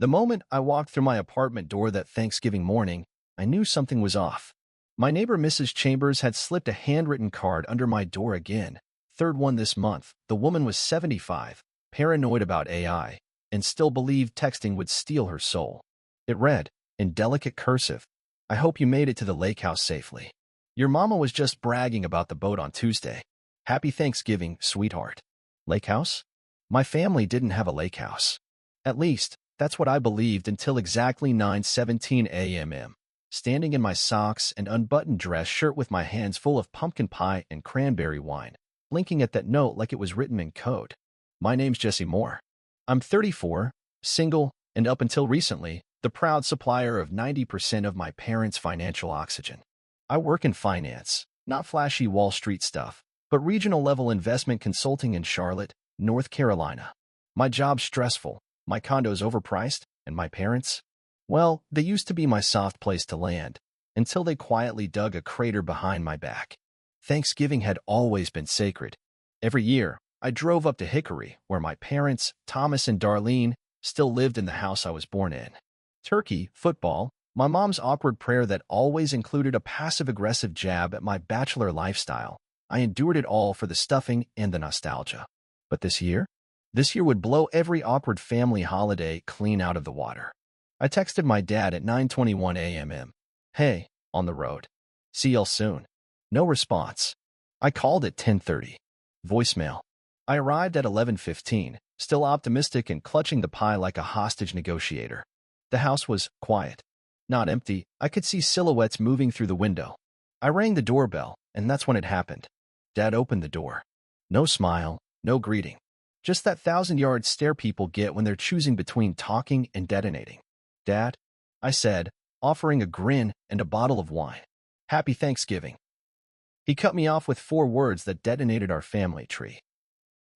The moment I walked through my apartment door that Thanksgiving morning, I knew something was off. My neighbor Mrs. Chambers had slipped a handwritten card under my door again. Third one this month. The woman was 75, paranoid about AI, and still believed texting would steal her soul. It read, in delicate cursive, "I hope you made it to the Lakehouse safely. Your mama was just bragging about the boat on Tuesday. Happy Thanksgiving, sweetheart." Lakehouse? My family didn't have a lakehouse. At least, that's what I believed until exactly 9:17 a.m. Standing in my socks and unbuttoned dress shirt with my hands full of pumpkin pie and cranberry wine, blinking at that note like it was written in code. My name's Jesse Moore. I'm 34, single, and up until recently, the proud supplier of 90% of my parents' financial oxygen. I work in finance, not flashy Wall Street stuff, but regional-level investment consulting in Charlotte, North Carolina. My job's stressful, my condo's overpriced, and my parents? Well, they used to be my soft place to land, until they quietly dug a crater behind my back. Thanksgiving had always been sacred. Every year, I drove up to Hickory, where my parents, Thomas and Darlene, still lived in the house I was born in. Turkey, football, my mom's awkward prayer that always included a passive-aggressive jab at my bachelor lifestyle. I endured it all for the stuffing and the nostalgia. But this year? This year would blow every awkward family holiday clean out of the water. I texted my dad at 9:21 a.m. "Hey, on the road. See y'all soon." No response. I called at 10:30. Voicemail. I arrived at 11:15, still optimistic and clutching the pie like a hostage negotiator. The house was quiet. Not empty. I could see silhouettes moving through the window. I rang the doorbell, and that's when it happened. Dad opened the door. No smile, no greeting. Just that 1,000-yard stare people get when they're choosing between talking and detonating. "Dad," I said, offering a grin and a bottle of wine. "Happy Thanksgiving." He cut me off with 4 words that detonated our family tree.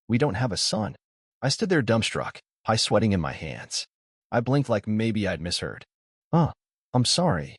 "We don't have a son." I stood there dumbstruck, pie sweating in my hands. I blinked like maybe I'd misheard. I'm sorry."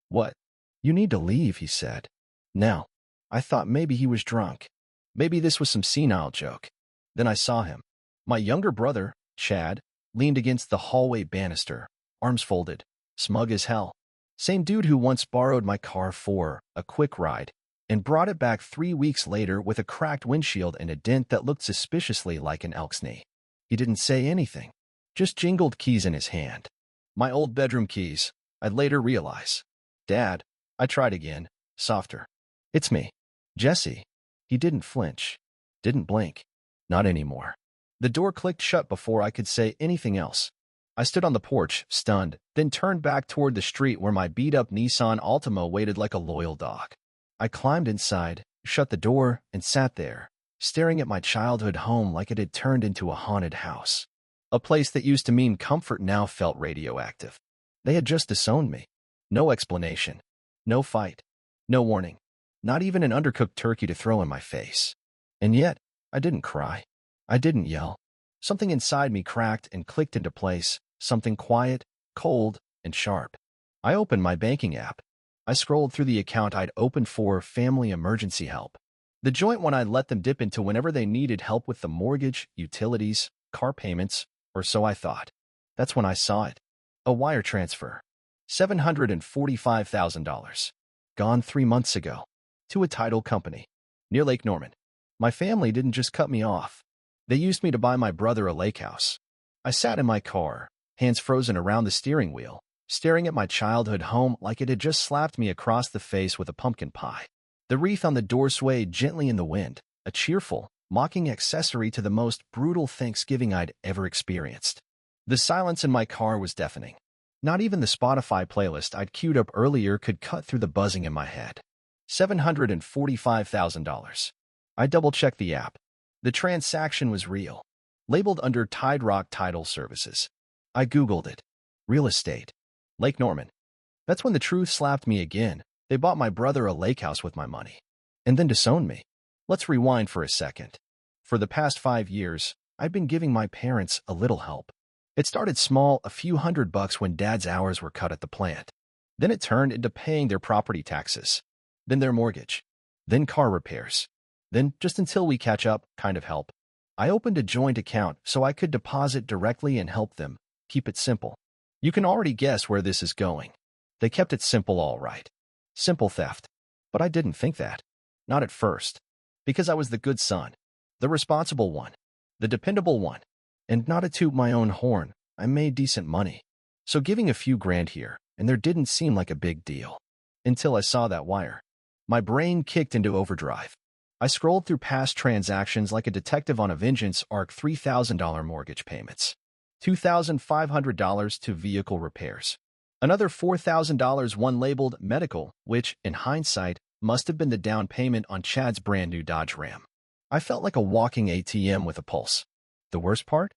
"What?" "You need to leave," he said. Now, I thought maybe he was drunk. Maybe this was some senile joke. Then I saw him. My younger brother, Chad, leaned against the hallway banister, arms folded, smug as hell. Same dude who once borrowed my car for a quick ride and brought it back 3 weeks later with a cracked windshield and a dent that looked suspiciously like an elk's knee. He didn't say anything, just jingled keys in his hand. My old bedroom keys, I'd later realize. "Dad," I tried again, softer. "It's me, Jesse." He didn't flinch, didn't blink. Not anymore. The door clicked shut before I could say anything else. I stood on the porch, stunned, then turned back toward the street where my beat-up Nissan Altima waited like a loyal dog. I climbed inside, shut the door, and sat there, staring at my childhood home like it had turned into a haunted house. A place that used to mean comfort now felt radioactive. They had just disowned me. No explanation. No fight. No warning. Not even an undercooked turkey to throw in my face. And yet, I didn't cry. I didn't yell. Something inside me cracked and clicked into place, something quiet, cold, and sharp. I opened my banking app. I scrolled through the account I'd opened for family emergency help. The joint one I'd let them dip into whenever they needed help with the mortgage, utilities, car payments, or so I thought. That's when I saw it. A wire transfer. $745,000. Gone 3 months ago. To a title company. Near Lake Norman. My family didn't just cut me off. They used me to buy my brother a lakehouse. I sat in my car, hands frozen around the steering wheel, staring at my childhood home like it had just slapped me across the face with a pumpkin pie. The wreath on the door swayed gently in the wind, a cheerful, mocking accessory to the most brutal Thanksgiving I'd ever experienced. The silence in my car was deafening. Not even the Spotify playlist I'd queued up earlier could cut through the buzzing in my head. $745,000. I double-checked the app. The transaction was real, labeled under Tide Rock Title Services. I Googled it. Real estate. Lake Norman. That's when the truth slapped me again. They bought my brother a lake house with my money. And then disowned me. Let's rewind for a second. For the past 5 years, I'd been giving my parents a little help. It started small, a few $100 when Dad's hours were cut at the plant. Then it turned into paying their property taxes. Then their mortgage. Then car repairs. Then, just until we catch up, kind of help. I opened a joint account so I could deposit directly and help them, Keep it simple. You can already guess where this is going. They kept it simple all right. Simple theft. But I didn't think that. Not at first. Because I was the good son. The responsible one. The dependable one. And not to toot my own horn, I made decent money. So giving a few grand here and there didn't seem like a big deal. Until I saw that wire. My brain kicked into overdrive. I scrolled through past transactions like a detective on a vengeance arc. $3,000 mortgage payments. $2,500 to vehicle repairs. Another $4,000 one labeled medical, which, in hindsight, must have been the down payment on Chad's brand new Dodge Ram. I felt like a walking ATM with a pulse. The worst part?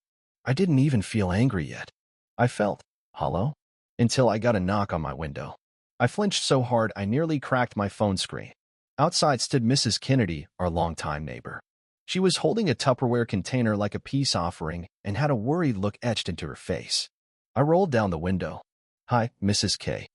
I didn't even feel angry yet. I felt hollow until I got a knock on my window. I flinched so hard I nearly cracked my phone screen. Outside stood Mrs. Kennedy, our longtime neighbor. She was holding a Tupperware container like a peace offering and had a worried look etched into her face. I rolled down the window. "Hi, Mrs. K."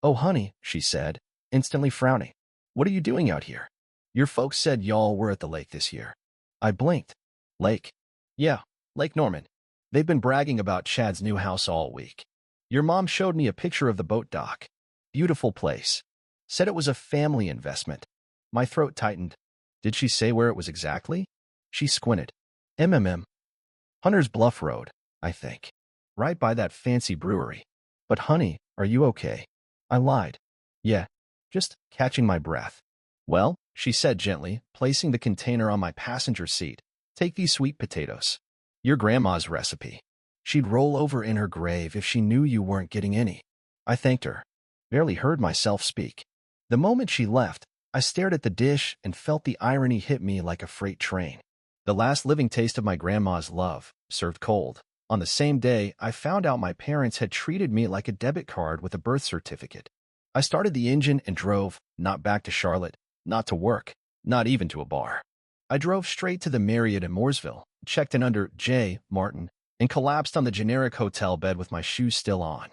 "Oh, honey," she said, instantly frowning. "What are you doing out here? Your folks said y'all were at the lake this year." I blinked. "Lake?" "Yeah, Lake Norman. They've been bragging about Chad's new house all week. Your mom showed me a picture of the boat dock. Beautiful place. Said it was a family investment." My throat tightened. Did she say where it was exactly? She squinted. Hunter's Bluff Road, I think. Right by that fancy brewery. "But honey, are you okay?" I lied. "Yeah, just catching my breath." "Well," she said gently, placing the container on my passenger seat, "take these sweet potatoes. Your grandma's recipe. She'd roll over in her grave if she knew you weren't getting any." I thanked her. Barely heard myself speak. The moment she left, I stared at the dish and felt the irony hit me like a freight train. The last living taste of my grandma's love, served cold. On the same day, I found out my parents had treated me like a debit card with a birth certificate. I started the engine and drove, not back to Charlotte, not to work, not even to a bar. I drove straight to the Marriott in Mooresville, checked in under J. Martin, and collapsed on the generic hotel bed with my shoes still on.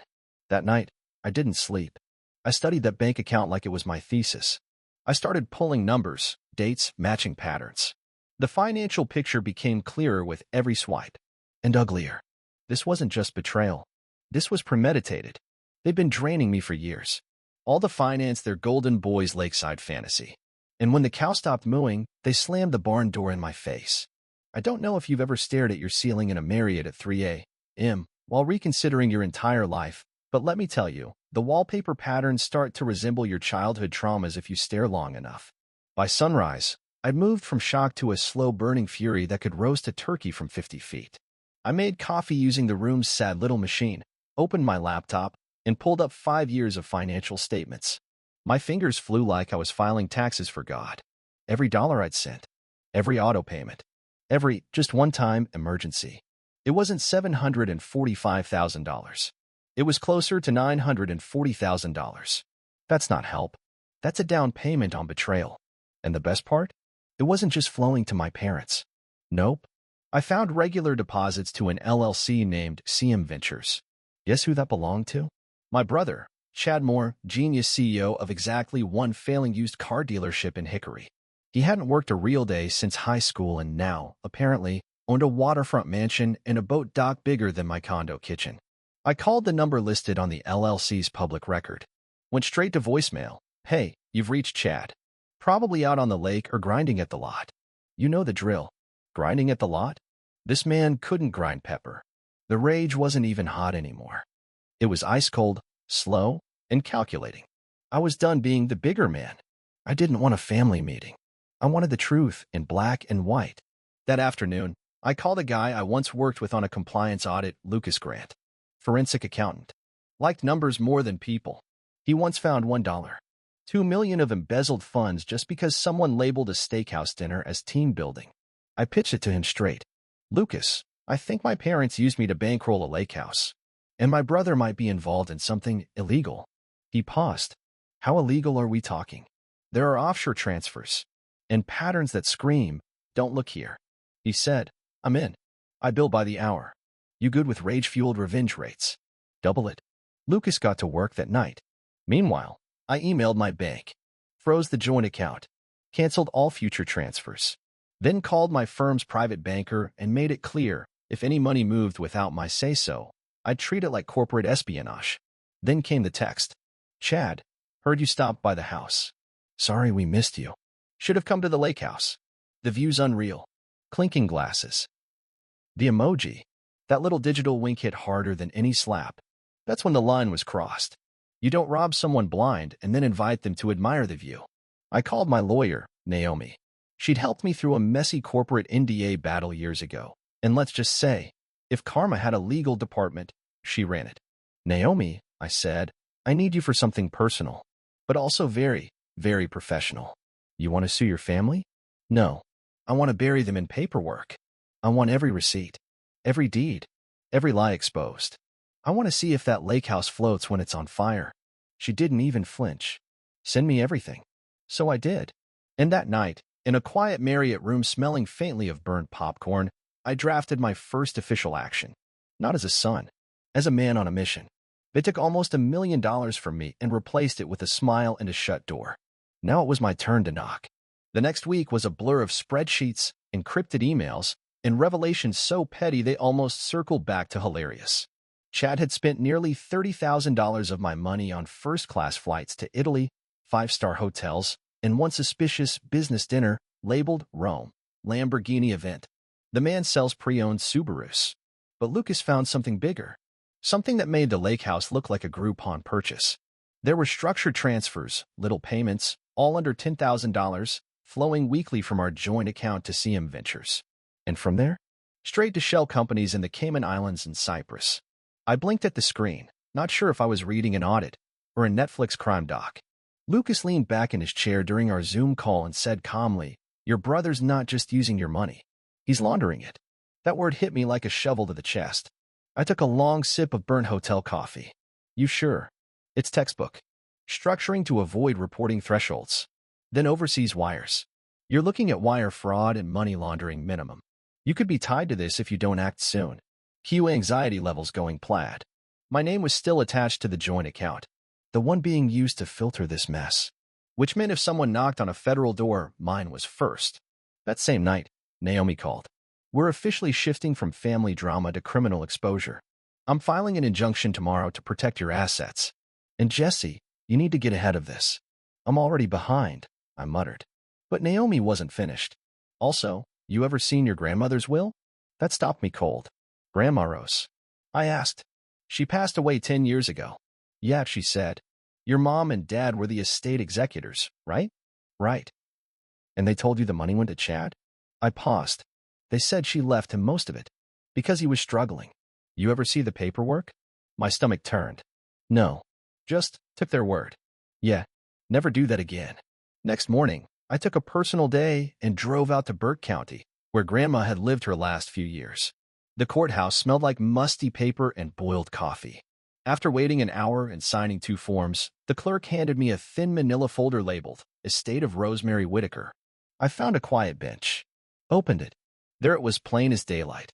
That night, I didn't sleep. I studied that bank account like it was my thesis. I started pulling numbers, dates, matching patterns. The financial picture became clearer with every swipe. And uglier. This wasn't just betrayal. This was premeditated. They'd been draining me for years. All to finance their golden boys lakeside fantasy. And when the cow stopped mooing, they slammed the barn door in my face. I don't know if you've ever stared at your ceiling in a Marriott at 3 a.m. while reconsidering your entire life, but let me tell you, the wallpaper patterns start to resemble your childhood traumas if you stare long enough. By sunrise, I'd moved from shock to a slow-burning fury that could roast a turkey from 50 feet. I made coffee using the room's sad little machine, opened my laptop, and pulled up 5 years of financial statements. My fingers flew like I was filing taxes for God. Every dollar I'd sent. Every auto payment. Every just one-time emergency. It wasn't $745,000. It was closer to $940,000. That's not help. That's a down payment on betrayal. And the best part? It wasn't just flowing to my parents. Nope. I found regular deposits to an LLC named CM Ventures. Guess who that belonged to? My brother, Chad Moore, genius CEO of exactly one failing used car dealership in Hickory. He hadn't worked a real day since high school and now, apparently, owned a waterfront mansion and a boat dock bigger than my condo kitchen. I called the number listed on the LLC's public record. Went straight to voicemail. "Hey, you've reached Chad. Probably out on the lake or grinding at the lot." You know the drill. Grinding at the lot? This man couldn't grind pepper. The rage wasn't even hot anymore. It was ice cold, slow, and calculating. I was done being the bigger man. I didn't want a family meeting. I wanted the truth in black and white. That afternoon, I called a guy I once worked with on a compliance audit, Lucas Grant. Forensic accountant. Liked numbers more than people. He once found $1. $2 million of embezzled funds just because someone labeled a steakhouse dinner as team building. I pitched it to him straight. "Lucas, I think my parents used me to bankroll a Lakehouse. And my brother might be involved in something illegal." He paused. "How illegal are we talking?" "There are offshore transfers. And patterns that scream, 'Don't look here.'" He said, "I'm in. I bill by the hour. You good with rage-fueled revenge rates? Double it." Lucas got to work that night. Meanwhile, I emailed my bank, froze the joint account, canceled all future transfers, then called my firm's private banker and made it clear if any money moved without my say-so, I'd treat it like corporate espionage. Then came the text. Chad, heard you stopped by the house. Sorry we missed you. Should have come to the Lakehouse. The view's unreal. Clinking glasses. The emoji. That little digital wink hit harder than any slap. That's when the line was crossed. You don't rob someone blind and then invite them to admire the view. I called my lawyer, Naomi. She'd helped me through a messy corporate NDA battle years ago. And let's just say, if karma had a legal department, she ran it. Naomi, I said, I need you for something personal, but also very, very professional. You want to sue your family? No. I want to bury them in paperwork. I want every receipt, every deed, every lie exposed. I want to see if that lake house floats when it's on fire. She didn't even flinch. Send me everything. So I did. And that night, in a quiet Marriott room smelling faintly of burnt popcorn, I drafted my first official action. Not as a son, as a man on a mission. They took almost $1 million from me and replaced it with a smile and a shut door. Now it was my turn to knock. The next week was a blur of spreadsheets, encrypted emails, and revelations so petty they almost circled back to hilarious. Chad had spent nearly $30,000 of my money on first-class flights to Italy, 5-star hotels, and one suspicious business dinner labeled Rome, Lamborghini event. The man sells pre-owned Subarus. But Lucas found something bigger. Something that made the lake house look like a Groupon purchase. There were structured transfers, little payments, all under $10,000, flowing weekly from our joint account to CM Ventures. And from there, straight to shell companies in the Cayman Islands and Cyprus. I blinked at the screen, not sure if I was reading an audit or a Netflix crime doc. Lucas leaned back in his chair during our Zoom call and said calmly, "Your brother's not just using your money. He's laundering it." That word hit me like a shovel to the chest. I took a long sip of burnt hotel coffee. You sure? It's textbook. Structuring to avoid reporting thresholds. Then overseas wires. You're looking at wire fraud and money laundering minimum. You could be tied to this if you don't act soon. Cue anxiety levels going plaid. My name was still attached to the joint account, the one being used to filter this mess. Which meant if someone knocked on a federal door, mine was first. That same night, Naomi called. We're officially shifting from family drama to criminal exposure. I'm filing an injunction tomorrow to protect your assets. And Jesse, you need to get ahead of this. I'm already behind, I muttered. But Naomi wasn't finished. Also, you ever seen your grandmother's will? That stopped me cold. Grandma Rose. I asked. She passed away 10 years ago. Yeah, she said. Your mom and dad were the estate executors, right? Right. And they told you the money went to Chad? I paused. They said she left him most of it, because he was struggling. You ever see the paperwork? My stomach turned. No. Just took their word. Yeah, never do that again. Next morning, I took a personal day and drove out to Burke County, where Grandma had lived her last few years. The courthouse smelled like musty paper and boiled coffee. After waiting an hour and signing 2 forms, the clerk handed me a thin manila folder labeled Estate of Rosemary Whitaker. I found a quiet bench. Opened it. There it was, plain as daylight.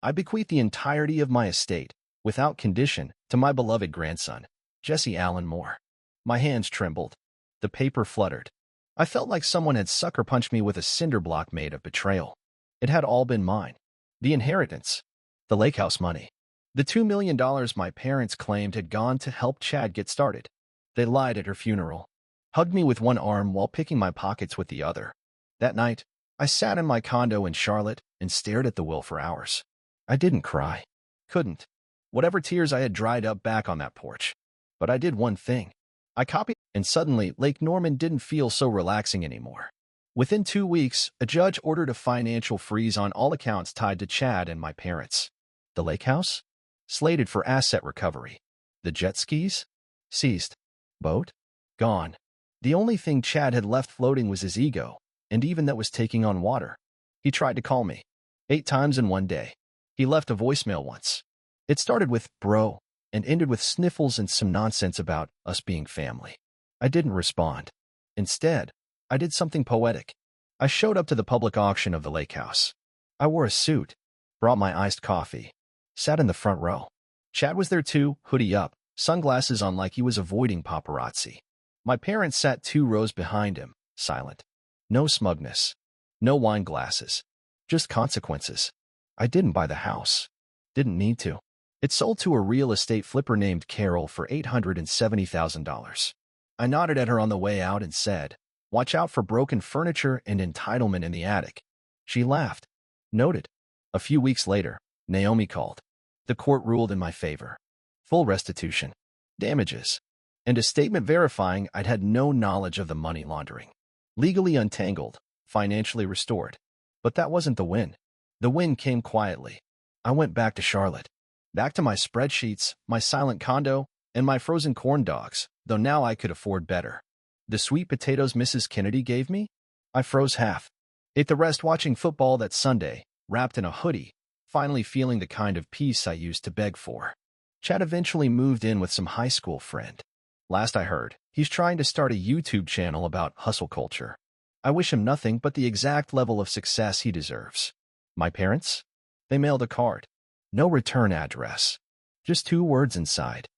I bequeath the entirety of my estate, without condition, to my beloved grandson, Jesse Allen Moore. My hands trembled. The paper fluttered. I felt like someone had sucker punched me with a cinder block made of betrayal. It had all been mine. The inheritance. The Lakehouse money. The $2 million my parents claimed had gone to help Chad get started. They lied at her funeral. Hugged me with one arm while picking my pockets with the other. That night, I sat in my condo in Charlotte and stared at the will for hours. I didn't cry. Couldn't. Whatever tears I had dried up back on that porch. But I did one thing. I copied, and suddenly Lake Norman didn't feel so relaxing anymore. Within 2 weeks, a judge ordered a financial freeze on all accounts tied to Chad and my parents. The lake house? Slated for asset recovery. The jet skis? Seized. Boat? Gone. The only thing Chad had left floating was his ego, and even that was taking on water. He tried to call me. 8 times in one day. He left a voicemail once. It started with, bro, and ended with sniffles and some nonsense about us being family. I didn't respond. Instead, I did something poetic. I showed up to the public auction of the lake house. I wore a suit, brought my iced coffee, sat in the front row. Chad was there too, hoodie up, sunglasses on like he was avoiding paparazzi. My parents sat 2 rows behind him, silent. No smugness. No wine glasses. Just consequences. I didn't buy the house. Didn't need to. It sold to a real estate flipper named Carol for $870,000. I nodded at her on the way out and said, "Watch out for broken furniture and entitlement in the attic." She laughed. Noted. A few weeks later, Naomi called. The court ruled in my favor. Full restitution, damages, and a statement verifying I'd had no knowledge of the money laundering. Legally untangled, financially restored. But that wasn't the win. The win came quietly. I went back to Charlotte. Back to my spreadsheets, my silent condo, and my frozen corn dogs, though now I could afford better. The sweet potatoes Mrs. Kennedy gave me? I froze half. Ate the rest watching football that Sunday, wrapped in a hoodie, finally feeling the kind of peace I used to beg for. Chad eventually moved in with some high school friend. Last I heard, he's trying to start a YouTube channel about hustle culture. I wish him nothing but the exact level of success he deserves. My parents? They mailed a card. No return address. Just 2 words inside.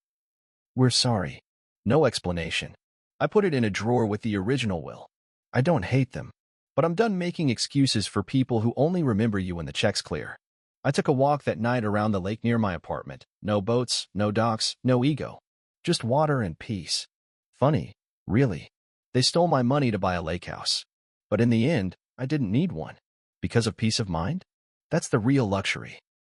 "We're sorry." No explanation. I put it in a drawer with the original will. I don't hate them, but I'm done making excuses for people who only remember you when the check's clear. I took a walk that night around the lake near my apartment. No boats, no docks, no ego. Just water and peace. Funny, really. They stole my money to buy a lake house. But in the end, I didn't need one. Because of peace of mind? That's the real luxury.